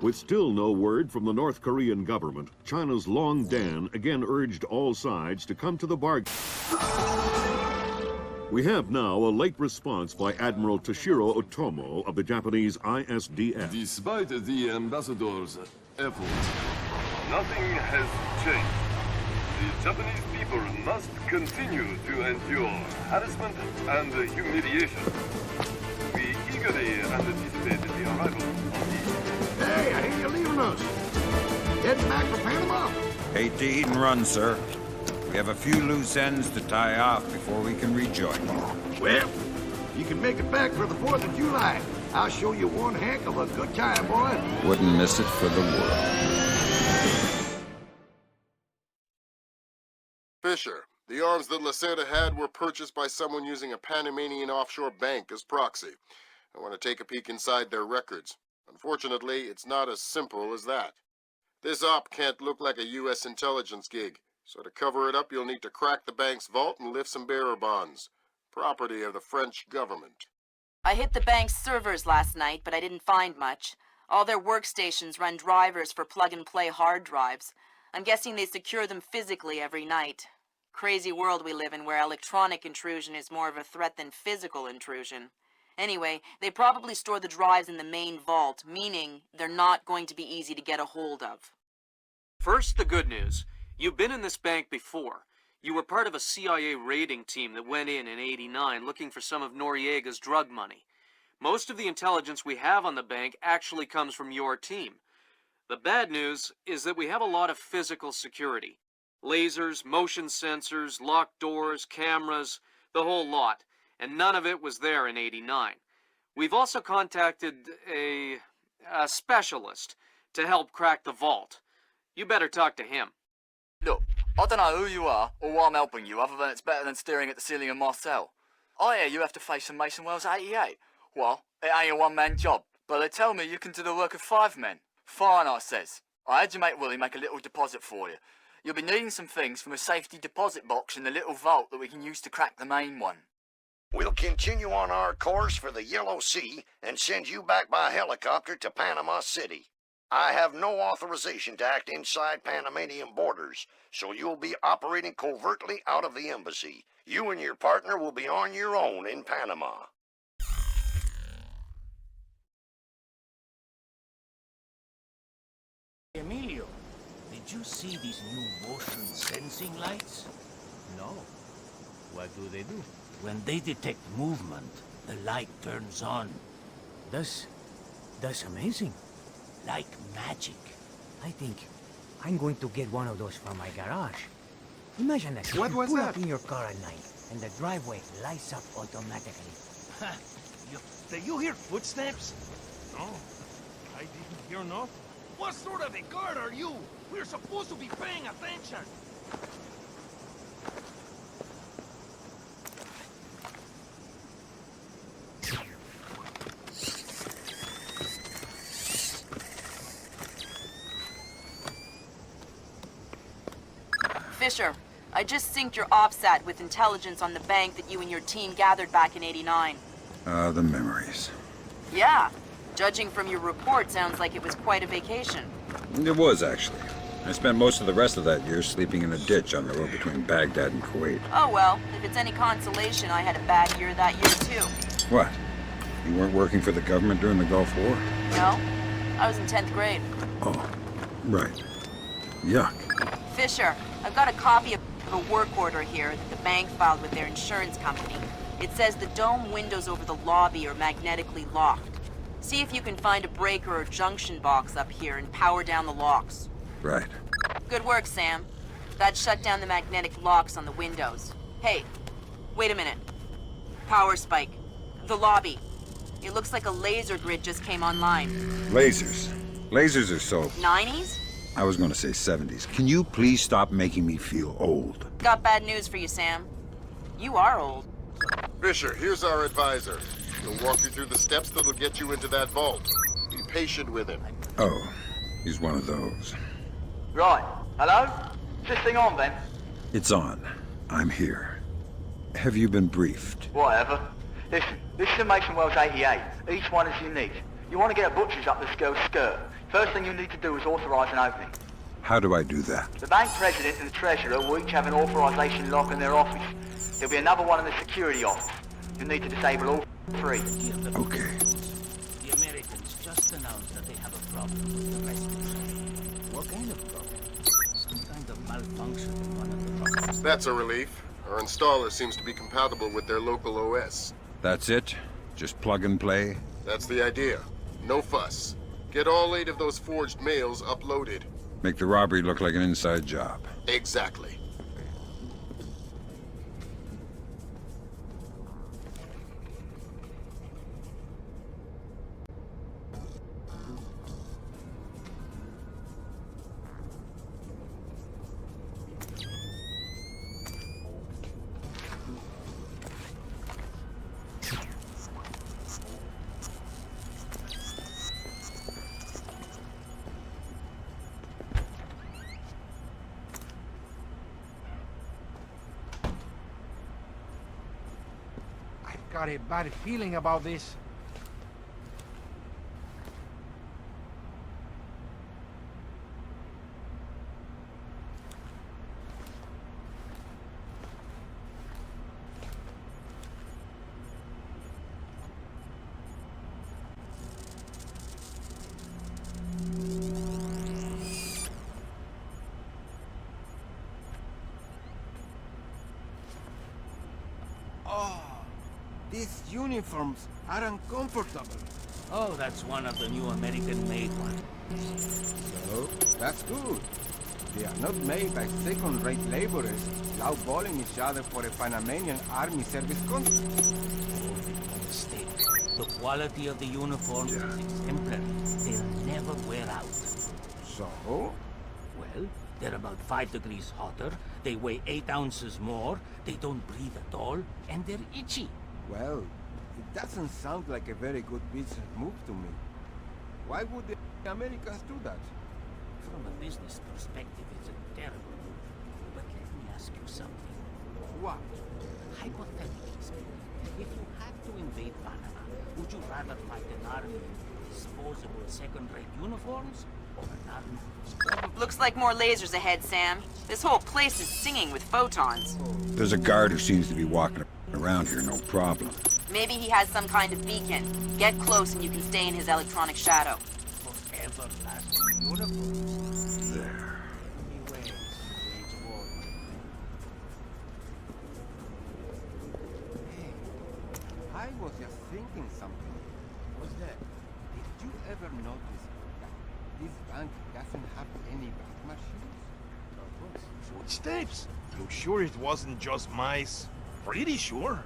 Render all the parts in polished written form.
With still no word from the North Korean government, China's Long Dan again urged all sides to come to the bargain. We have now a late response by Admiral Toshiro Otomo of the Japanese ISDF. Despite the ambassador's efforts, nothing has changed. The Japanese people must continue to endure harassment and humiliation. We eagerly anticipate the arrival of the... Hey, I hear you leaving us. Heading back for Panama? Hate to eat and run, sir. We have a few loose ends to tie off before we can rejoin you. Well, you can make it back for the 4th of July. I'll show you one heck of a good time, boy. Wouldn't miss it for the world. Fisher, the arms that Lacerda had were purchased by someone using a Panamanian offshore bank as proxy. I want to take a peek inside their records. Unfortunately, it's not as simple as that. This op can't look like a U.S. intelligence gig, so to cover it up, you'll need to crack the bank's vault and lift some bearer bonds. Property of the French government. I hit the bank's servers last night, but I didn't find much. All their workstations run drivers for plug-and-play hard drives. I'm guessing they secure them physically every night. Crazy world we live in where electronic intrusion is more of a threat than physical intrusion. Anyway, they probably store the drives in the main vault, meaning they're not going to be easy to get a hold of. First, the good news. You've been in this bank before. You were part of a CIA raiding team that went in '89 looking for some of Noriega's drug money. Most of the intelligence we have on the bank actually comes from your team. The bad news is that we have a lot of physical security. Lasers, motion sensors, locked doors, cameras, the whole lot. And none of it was there in '89. We've also contacted a specialist to help crack the vault. You better talk to him. Look, I don't know who you are or why I'm helping you, other than it's better than staring at the ceiling of my cell. I hear you have to face some Mason Wells 88. Well, it ain't a one-man job, but they tell me you can do the work of 5 men. Fine, I says. I had your mate Willie make a little deposit for you. You'll be needing some things from a safety deposit box in the little vault that we can use to crack the main one. We'll continue on our course for the Yellow Sea and send you back by helicopter to Panama City. I have no authorization to act inside Panamanian borders, so you'll be operating covertly out of the embassy. You and your partner will be on your own in Panama. Emilio, did you see these new motion sensing lights? No. What do they do? When they detect movement, the light turns on. That's amazing. Like magic. I think I'm going to get one of those from my garage. Imagine that. What was pull that? up in your car at night, and the driveway lights up automatically. Did you hear footsteps? No, I didn't hear nothing. What sort of a guard are you? We're supposed to be paying attention. Fisher, I just synced your OPSAT with intelligence on the bank that you and your team gathered back in '89. The memories. Yeah. Judging from your report, sounds like it was quite a vacation. It was, actually. I spent most of the rest of that year sleeping in a ditch on the road between Baghdad and Kuwait. Oh well, if it's any consolation, I had a bad year that year too. What? You weren't working for the government during the Gulf War? No, I was in 10th grade. Oh, right. Yuck. Fisher, I've got a copy of a work order here that the bank filed with their insurance company. It says the dome windows over the lobby are magnetically locked. See if you can find a breaker or junction box up here and power down the locks. Right. Good work, Sam. That shut down the magnetic locks on the windows. Hey, wait a minute. Power spike. The lobby. It looks like a laser grid just came online. Lasers. Lasers are so... 90s? I was going to say 70s. Can you please stop making me feel old? Got bad news for you, Sam. You are old. Fisher, here's our advisor. He'll walk you through the steps that'll get you into that vault. Be patient with him. Oh, he's one of those. Right. Hello? Is this thing on, then? It's on. I'm here. Have you been briefed? Whatever. Listen, this is a Mason Wells 88. Each one is unique. You want to get a butcher's up this girl's skirt. First thing you need to do is authorize an opening. How do I do that? The bank president and the treasurer will each have an authorization lock in their office. There'll be another one in the security office. You'll need to disable all three. Okay. The Americans just announced that they have a problem with the rest of them. What kind of problem? Some kind of malfunction in one of the products. That's a relief. Our installer seems to be compatible with their local OS. That's it? Just plug and play? That's the idea. No fuss. Get all 8 of those forged mails uploaded. Make the robbery look like an inside job. Exactly. Got a bad feeling about this. These uniforms are uncomfortable. Oh, that's one of the new American-made ones. So, that's good. They are not made by second-rate laborers lowballing each other for a Panamanian army service contract. Mistake. The quality of the uniforms is exemplary. They'll never wear out. So? Well, they're about 5 degrees hotter, they weigh 8 ounces more, they don't breathe at all, and they're itchy. Well, it doesn't sound like a very good business move to me. Why would the Americans do that? From a business perspective, it's a terrible move. But let me ask you something. What? Hypothetically speaking, if you had to invade Panama, would you rather fight an army in disposable second-rate uniforms, or an army whose Looks like more lasers ahead, Sam. This whole place is singing with photons. There's a guard who seems to be walking around here, no problem. Maybe he has some kind of beacon. Get close and you can stay in his electronic shadow. everlasting uniforms? There. He waits to wage war. Hey, I was just thinking something. What's that? Did you ever notice that this bank doesn't have any bank machines? Footsteps? You sure it wasn't just mice? Pretty sure.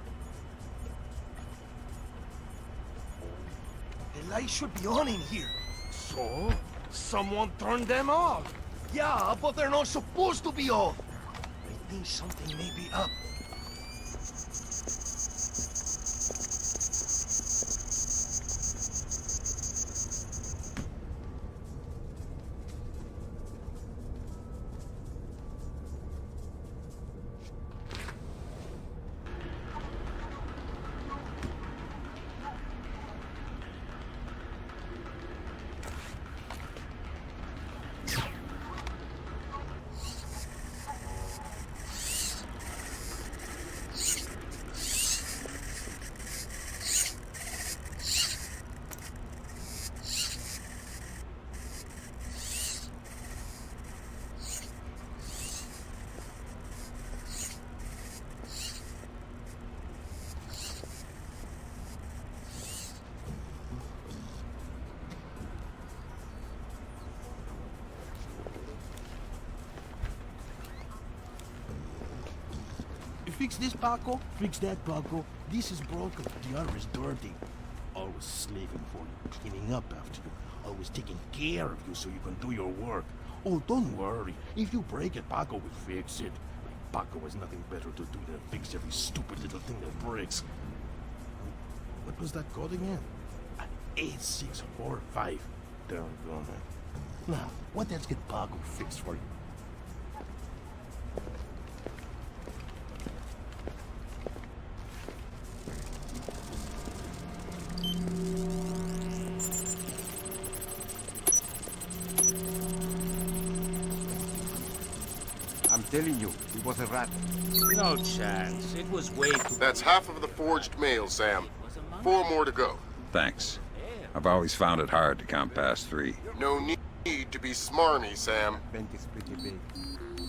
The lights should be on in here. So, someone turned them off. Yeah, but they're not supposed to be off. I think something may be up. Fix this, Paco. Fix that, Paco. This is broken. The other is dirty. Always slaving for you, cleaning up after you. Always taking care of you so you can do your work. Oh, don't worry. If you break it, Paco will fix it. Paco has nothing better to do than fix every stupid little thing that breaks. What was that code again? 8645. There we go, man. Now, what else can Paco fix for you? telling you, it was a rat. No chance. It was way too... That's half of the forged mail, Sam. 4 more to go. Thanks. I've always found it hard to count past 3. No need to be smarmy, Sam. Bank is pretty big,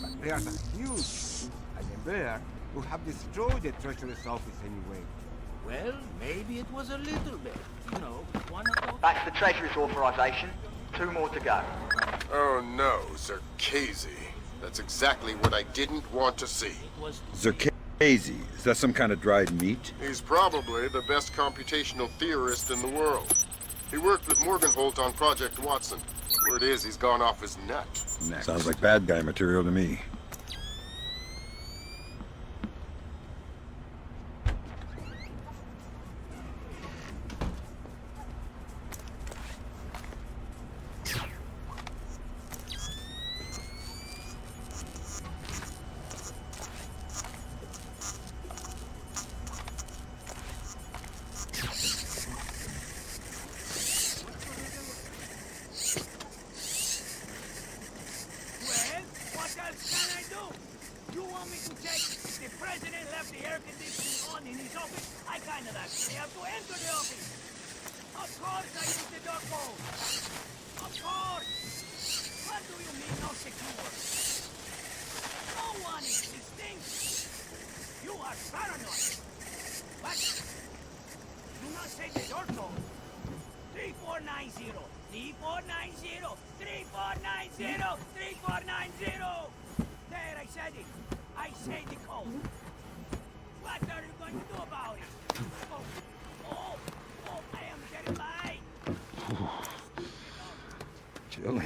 but there's a huge. And the bear would have destroyed the treasurer's office anyway. Well, maybe it was a little bit. You know, one of those... That's the Treasurer's authorization. 2 more to go. Oh no, Zerkazy. That's exactly what I didn't want to see. Zerkazy. Is that some kind of dried meat? He's probably the best computational theorist in the world. He worked with Morgenholt on Project Watson. Word is he's gone off his nut. Sounds like bad guy material to me. Chilly.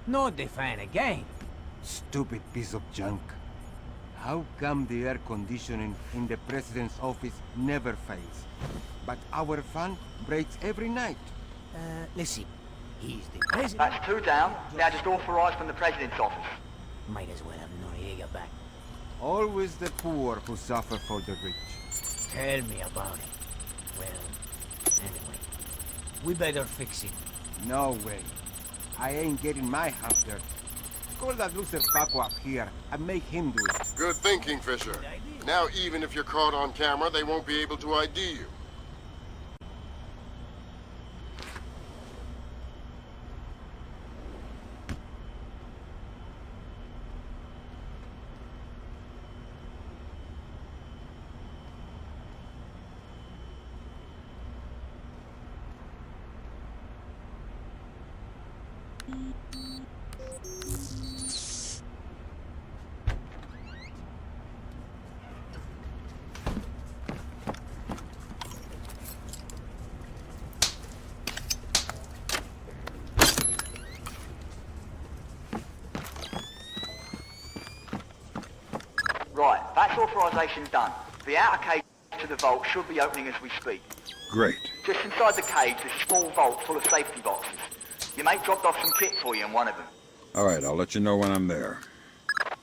No define again. Stupid piece of junk. How come the air conditioning in the president's office never fails, but our fan breaks every night? Let's see. He's the president. That's 2 down. Now just authorized from the president's office. Might as well have Noriega back. Always the poor who suffer for the rich. Tell me about it. Well, anyway, we better fix it. No way. I ain't getting my hands dirty. Call that loser Paco up here and make him do it. Good thinking, Fisher. Now even if you're caught on camera, they won't be able to ID you. Right, that's authorization done. The outer cage to the vault should be opening as we speak. Great. Just inside the cage, there's a small vault full of safety boxes. Your mate dropped off some kit for you in one of them. All right, I'll let you know when I'm there.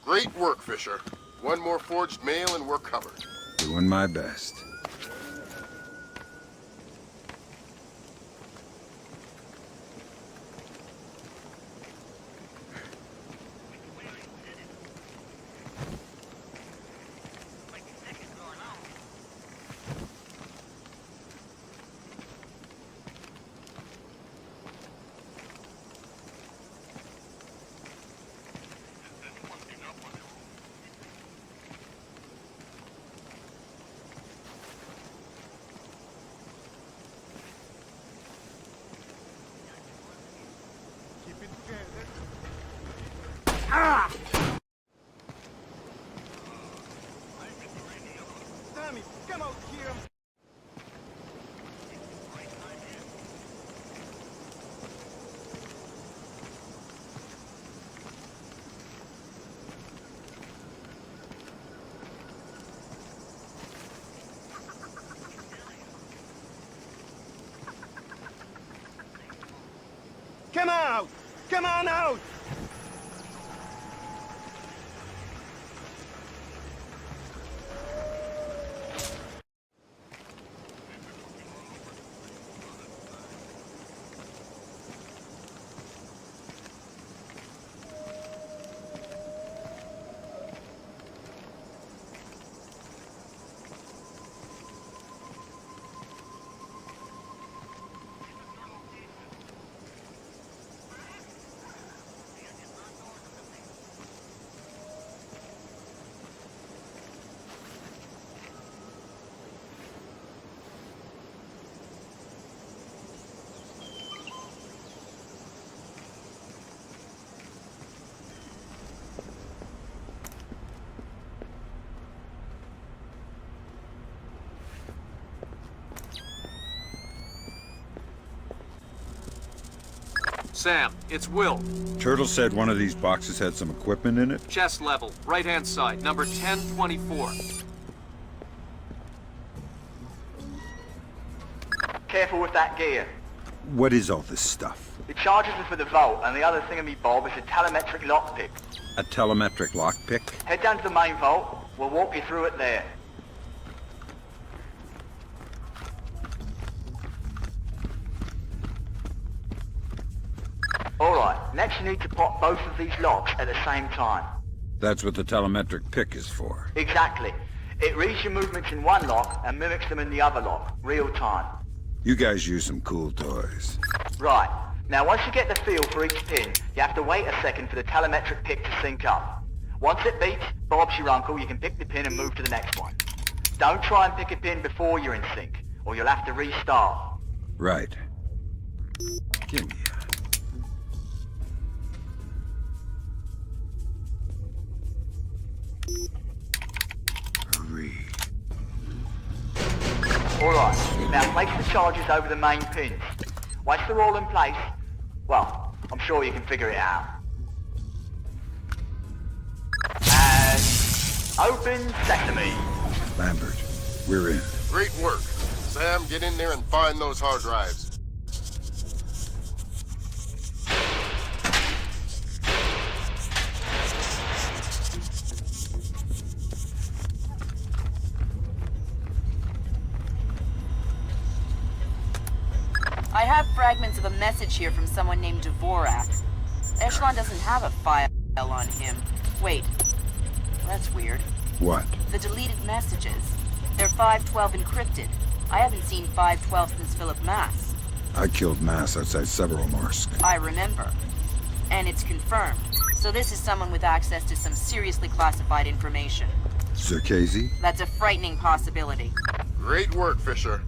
Great work, Fisher. 1 more forged mail and we're covered. Doing my best. Come out! Come on out! Sam, it's Will. Turtle said one of these boxes had some equipment in it. Chest level, right-hand side, number 1024. Careful with that gear. What is all this stuff? The charges are for the vault, and the other thingamy-bob is a telemetric lockpick. A telemetric lockpick? Head down to the main vault. We'll walk you through it there. Alright, next you need to pop both of these locks at the same time. That's what the telemetric pick is for. Exactly. It reads your movements in one lock and mimics them in the other lock, real time. You guys use some cool toys. Right. Now once you get the feel for each pin, you have to wait a second for the telemetric pick to sync up. Once it beats, Bob's your uncle, you can pick the pin and move to the next one. Don't try and pick a pin before you're in sync, or you'll have to restart. Right. Give me Hurry. Alright, now place the charges over the main pins. Once they're all in place, well, I'm sure you can figure it out. And open sesame. Lambert, we're in. Great work. Sam, get in there and find those hard drives. I have fragments of a message here from someone named Dvorak. Echelon doesn't have a file on him. Wait. That's weird. What? The deleted messages. They're 512 encrypted. I haven't seen 512 since Philip Mass. I killed Mass outside Severomorsk. I remember. And it's confirmed. So this is someone with access to some seriously classified information. Circazy? That's a frightening possibility. Great work, Fisher.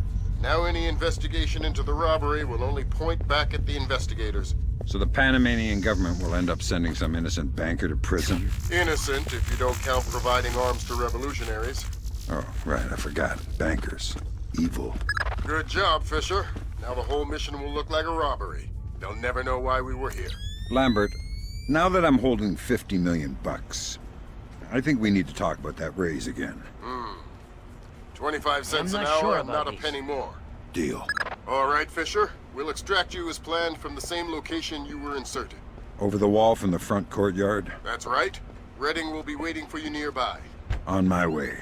Now any investigation into the robbery will only point back at the investigators. So the Panamanian government will end up sending some innocent banker to prison? Innocent, if you don't count providing arms to revolutionaries. Oh, right, I forgot. Bankers. Evil. Good job, Fisher. Now the whole mission will look like a robbery. They'll never know why we were here. Lambert, now that I'm holding 50 million bucks, I think we need to talk about that raise again. 25 cents I'm an not hour sure and about not a this. penny more. Deal. All right, Fisher. We'll extract you as planned from the same location you were inserted. Over the wall from the front courtyard? That's right. Redding will be waiting for you nearby. On my way.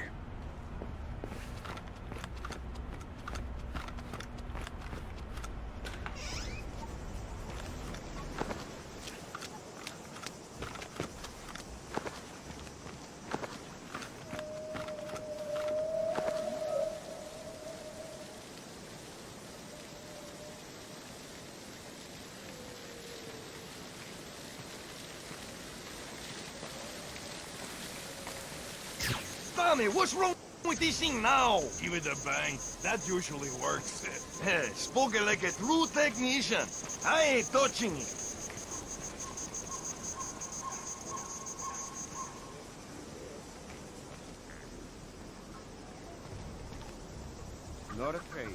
Tommy, what's wrong with this thing now? Give it a bang. That usually works. Spoken like a true technician. I ain't touching it. Not a trace.